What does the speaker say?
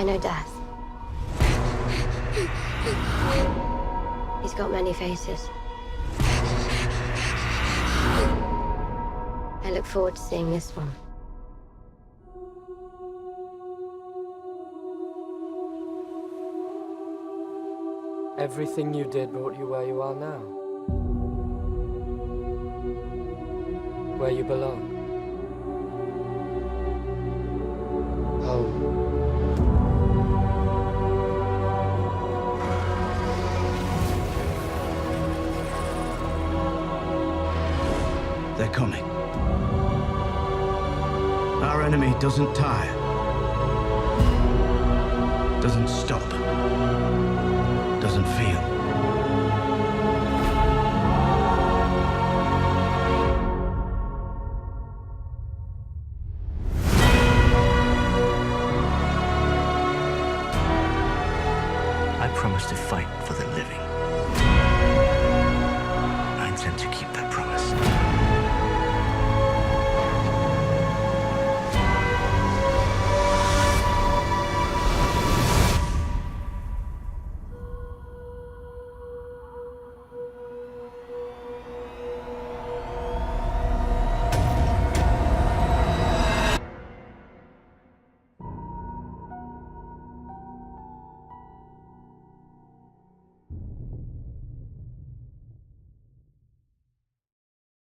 know death. He's got many faces. I look forward to seeing this one. Everything you did brought you where you are now. Where you belong. Home. They're coming. Our enemy doesn't tire. Doesn't stop. Doesn't feel. I promise to fight for the living.